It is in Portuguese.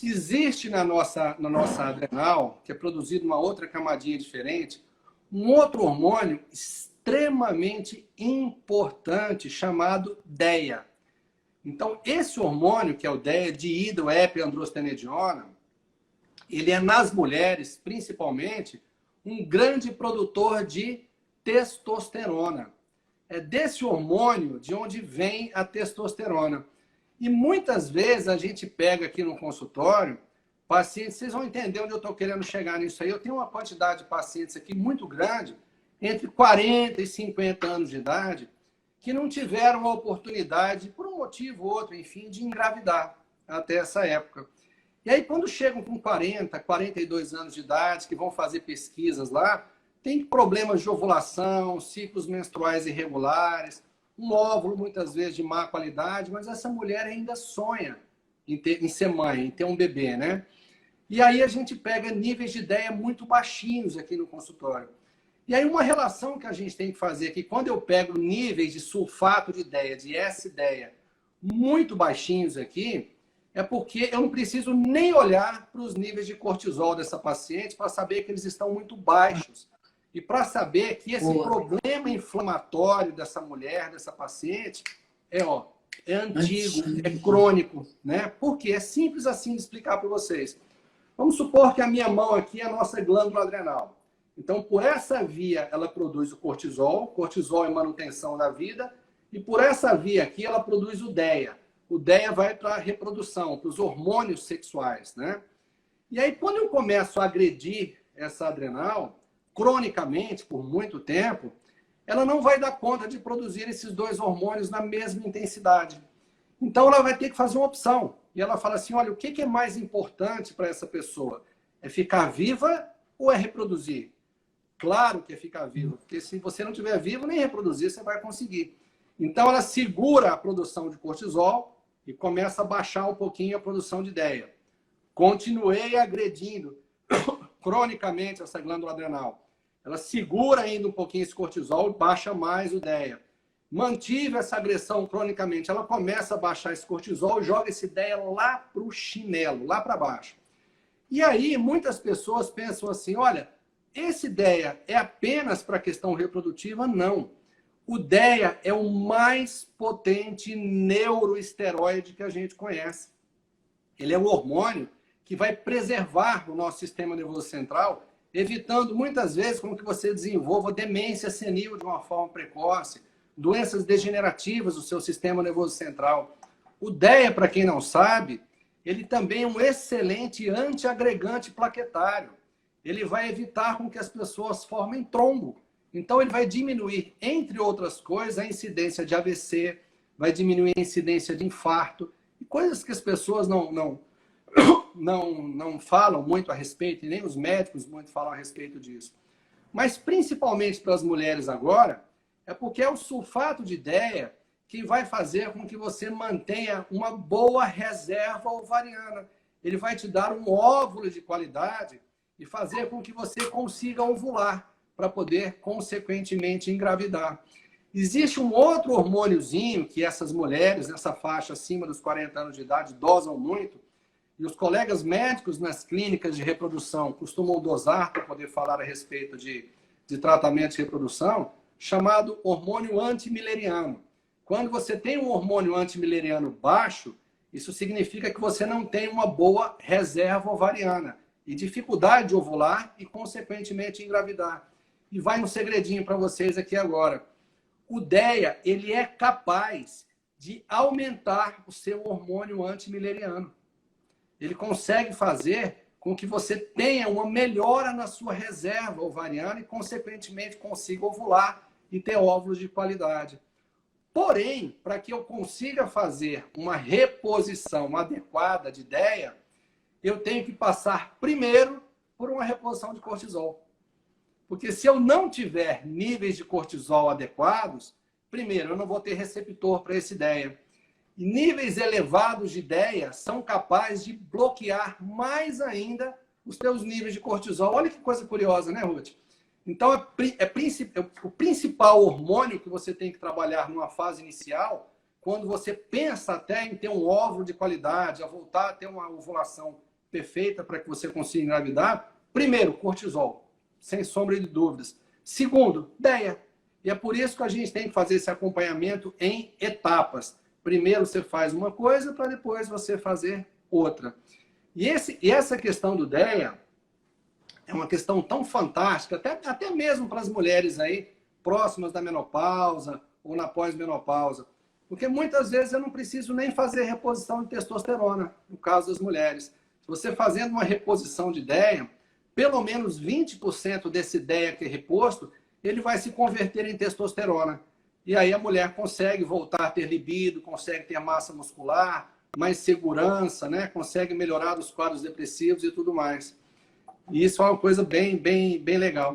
Existe na nossa adrenal, que é produzido uma outra camadinha diferente, um outro hormônio extremamente importante chamado DEA. Então, esse hormônio, que é o DEA, dihidroepiandrostenediona, ele é nas mulheres, principalmente, um grande produtor de testosterona. É desse hormônio de onde vem a testosterona. E muitas vezes a gente pega aqui no consultório pacientes, vocês vão entender onde eu estou querendo chegar nisso aí. Eu tenho uma quantidade de pacientes aqui muito grande, entre 40 e 50 anos de idade, que não tiveram a oportunidade, por um motivo ou outro, enfim, de engravidar até essa época. E aí, quando chegam com 40, 42 anos de idade, que vão fazer pesquisas lá, tem problemas de ovulação, ciclos menstruais irregulares, um óvulo muitas vezes de má qualidade, mas essa mulher ainda sonha em ser mãe, em ter um bebê, né? E aí a gente pega níveis de DEA muito baixinhos aqui no consultório. E aí uma relação que a gente tem que fazer aqui, quando eu pego níveis de sulfato de DEA, de S-DEA, muito baixinhos aqui, é porque eu não preciso nem olhar para os níveis de cortisol dessa paciente para saber que eles estão muito baixos. E para saber que esse problema inflamatório dessa mulher, dessa paciente, é antigo, é crônico, né? Porque é simples assim de explicar para vocês. Vamos supor que a minha mão aqui é a nossa glândula adrenal. Então, por essa via, ela produz o cortisol. Cortisol é manutenção da vida. E por essa via aqui, ela produz o DEA. O DEA vai para a reprodução, para os hormônios sexuais, né? E aí, quando eu começo a agredir essa adrenal, cronicamente, por muito tempo, ela não vai dar conta de produzir esses dois hormônios na mesma intensidade. Então, ela vai ter que fazer uma opção. E ela fala assim, olha, o que é mais importante para essa pessoa? É ficar viva ou é reproduzir? Claro que é ficar viva, porque se você não estiver vivo, nem reproduzir você vai conseguir. Então, ela segura a produção de cortisol e começa a baixar um pouquinho a produção de DEA. Continuei agredindo cronicamente essa glândula adrenal. Ela segura ainda um pouquinho esse cortisol e baixa mais o DEA. Mantive essa agressão cronicamente, ela começa a baixar esse cortisol e joga esse DEA lá para o chinelo, lá para baixo. E aí, muitas pessoas pensam assim, olha, esse DEA é apenas para a questão reprodutiva? Não. O DEA é o mais potente neuroesteroide que a gente conhece. Ele é um hormônio que vai preservar o nosso sistema nervoso central, evitando muitas vezes com que você desenvolva demência senil de uma forma precoce, doenças degenerativas do seu sistema nervoso central. O DEA, para quem não sabe, ele também é um excelente antiagregante plaquetário. Ele vai evitar com que as pessoas formem trombo. Então, ele vai diminuir, entre outras coisas, a incidência de AVC, vai diminuir a incidência de infarto, e coisas que as pessoas não falam muito a respeito, e nem os médicos muito falam a respeito disso. Mas, principalmente para as mulheres agora, é porque é o sulfato de DEA que vai fazer com que você mantenha uma boa reserva ovariana. Ele vai te dar um óvulo de qualidade e fazer com que você consiga ovular para poder, consequentemente, engravidar. Existe um outro hormôniozinho que essas mulheres, nessa faixa acima dos 40 anos de idade, dosam muito, e os colegas médicos nas clínicas de reprodução costumam dosar para poder falar a respeito de tratamento de reprodução, chamado hormônio antimileriano. Quando você tem um hormônio antimileriano baixo, isso significa que você não tem uma boa reserva ovariana e dificuldade de ovular e, consequentemente, engravidar. E vai um segredinho para vocês aqui agora. O DEA, ele é capaz de aumentar o seu hormônio antimileriano. Ele consegue fazer com que você tenha uma melhora na sua reserva ovariana e, consequentemente, consiga ovular e ter óvulos de qualidade. Porém, para que eu consiga fazer uma reposição adequada de DEA, eu tenho que passar primeiro por uma reposição de cortisol. Porque se eu não tiver níveis de cortisol adequados, primeiro, eu não vou ter receptor para esse DEA. E níveis elevados de DEA são capazes de bloquear mais ainda os teus níveis de cortisol. Olha que coisa curiosa, né, Ruth? Então, o principal hormônio que você tem que trabalhar numa fase inicial, quando você pensa até em ter um óvulo de qualidade, a voltar a ter uma ovulação perfeita para que você consiga engravidar, primeiro, cortisol, sem sombra de dúvidas. Segundo, DEA. E é por isso que a gente tem que fazer esse acompanhamento em etapas. Primeiro você faz uma coisa para depois você fazer outra. E essa questão do DEA é uma questão tão fantástica, até mesmo para as mulheres aí próximas da menopausa ou na pós-menopausa. Porque muitas vezes eu não preciso nem fazer reposição de testosterona, no caso das mulheres. Se você fazendo uma reposição de DEA, pelo menos 20% desse DEA que é reposto, ele vai se converter em testosterona. E aí a mulher consegue voltar a ter libido, consegue ter massa muscular, mais segurança, né? Consegue melhorar os quadros depressivos e tudo mais. E isso é uma coisa bem legal.